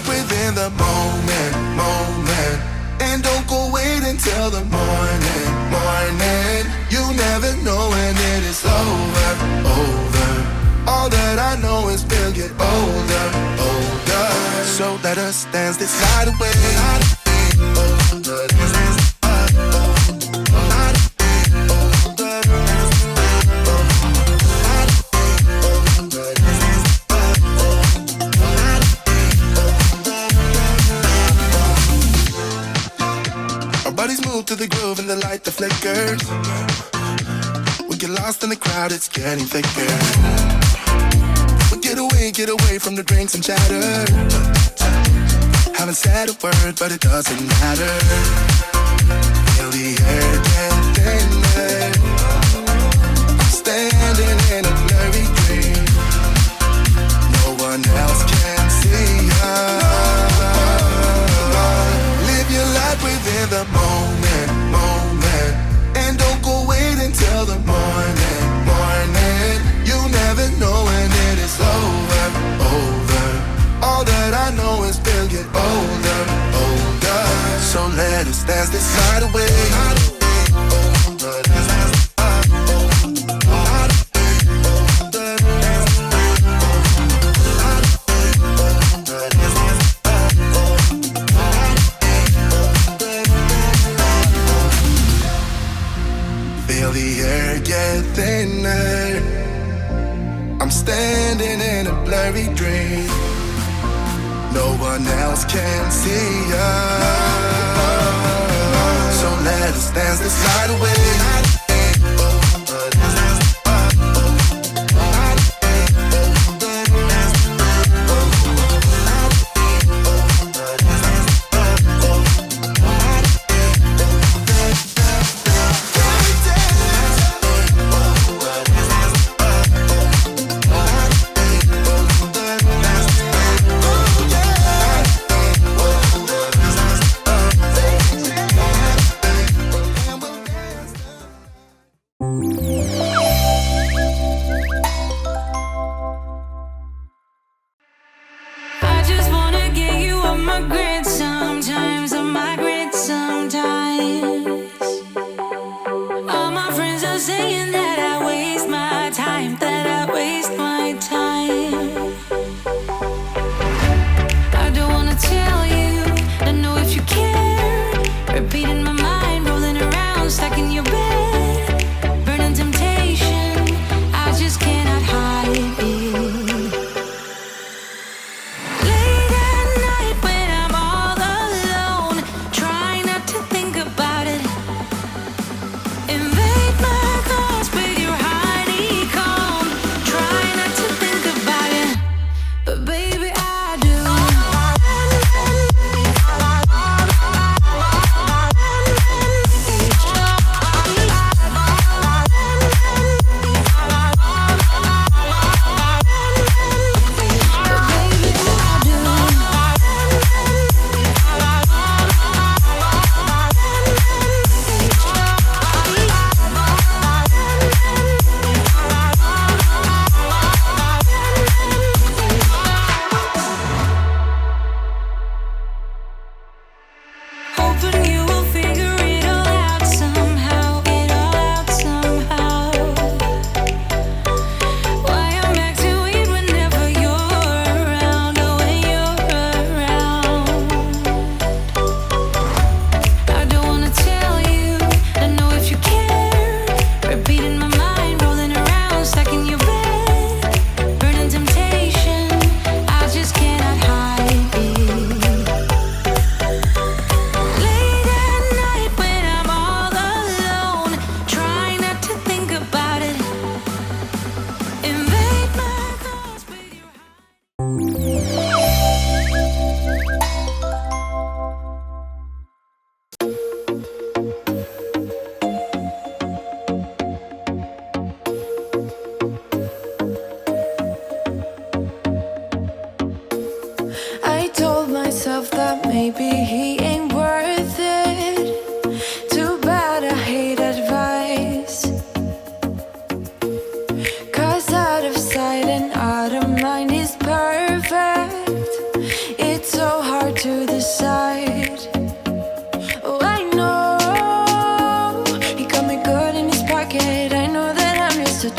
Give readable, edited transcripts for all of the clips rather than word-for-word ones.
life within the moment, moment. And don't go wait until the morning, morning. You never know when it is over, over. All that I know is we'll get older, older. So let us dance this night away. To the groove and the light that flickers. We get lost in the crowd, it's getting thicker. We get away from the drinks and chatter. Haven't said a word, but it doesn't matter. Feel the air get thinner. I'm standing in a blurry dream. No one else can see us. Live your life within the moment, moment. And don't go wait until the morning, morning. You never know when it is over, over. All that I know is we'll get older, older. So let us dance this night away. Feel the air get thinner. I'm standing in a blurry dream. No one else can see us. So let us dance this night away.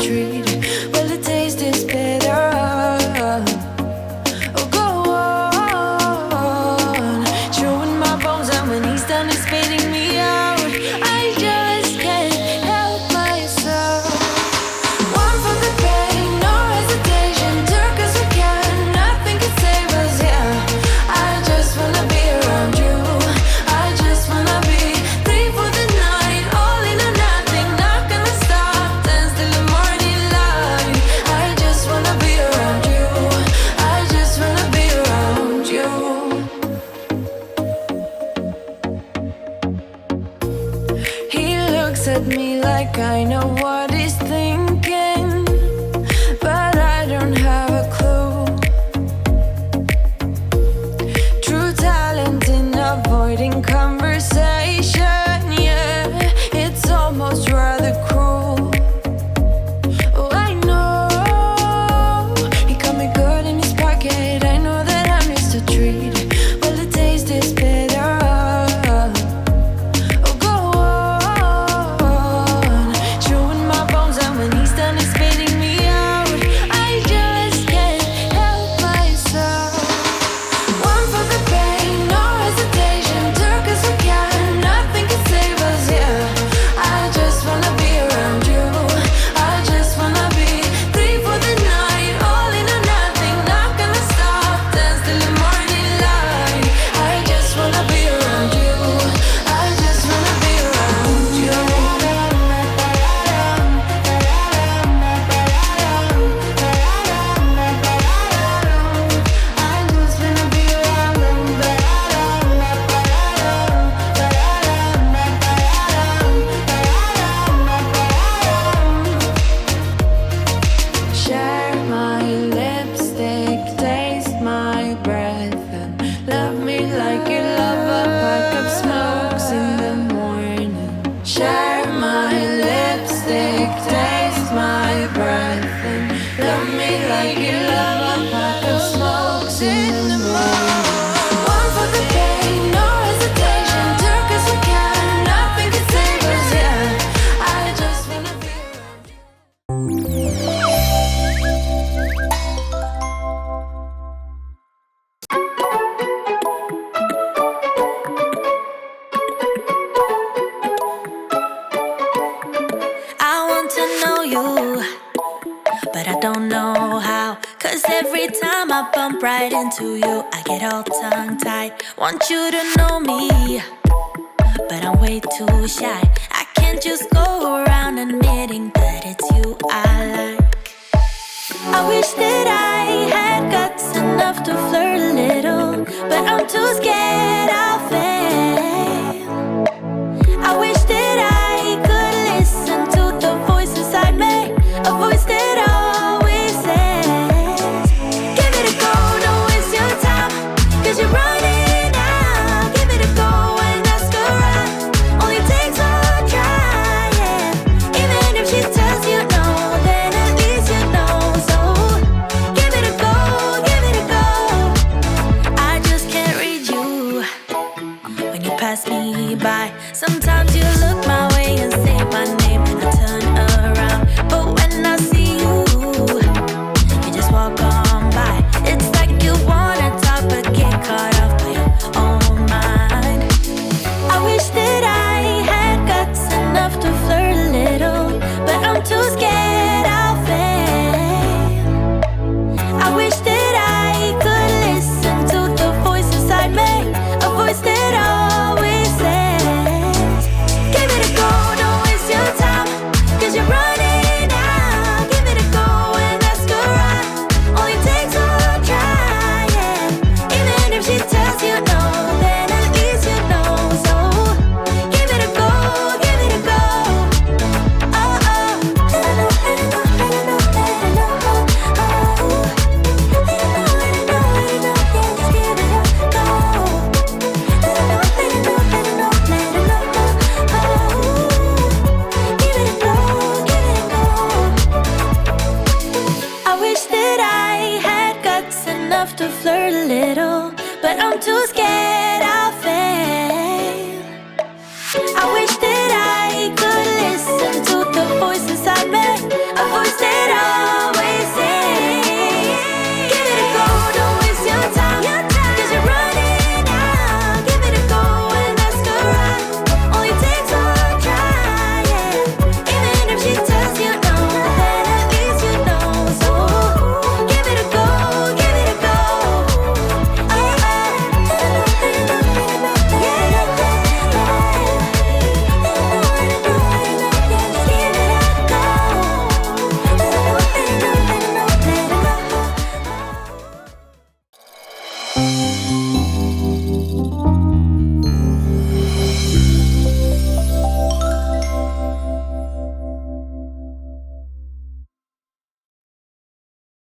treat. Well, the taste is better. Oh, go on, chewing my bones, and when he's done, he's spitting me out. I just can't help myself. One for the pain, no hesitation. Took us again, nothing can save us. Yeah, I just wanna be around you. I just wanna be three for the night, all in or nothing. Not gonna stop, dance till the morning light. I just wanna be around you. I just wanna be around you. He looks at me like I know what he's thinking, but I don't have a clue. True talent in avoiding conversation, yeah, it's almost rather cruel. Oh, I know he got me good in his pocket. I know that I missed a treat. Well, the taste is better. Oh, go on, chewing my bones, and when he's done, he's spitting me out. I just can't help myself. One for the pain, no hesitation. Took us again, nothing can save us. Yeah, I just wanna be around you. I just wanna be three for the night, all in or nothing. Not gonna stop, dance till the morning light. I just wanna be around you. I just wanna be around you. I just wanna be Share my lipstick, taste my breath, and love me like you love a pack of smokes in the morning. Share my lipstick, taste my breath, and love me like you love a pack of smokes in the morning. One for the pain, no hesitation. Took us again, nothing can save us. Yeah, I just wanna be around you. I want to know you, but I don't know how. 'Cause every time I bump right into you, I get all tongue-tied. Want you to know me, but I'm way too shy. I can't just go around admitting that it's you I like. I wish that I had guts enough to flirt a little, but I'm too scared I'll fail. I wish that I could listen to the voice inside me, a voice that always says, give it a go, don't waste your time, 'cause you're running out. Give it a go and ask around, only takes one try, yeah. Even if she tells you no, then at least you know. So give it a go, give it a go. I just can't read you when you pass me by. Sometimes you look my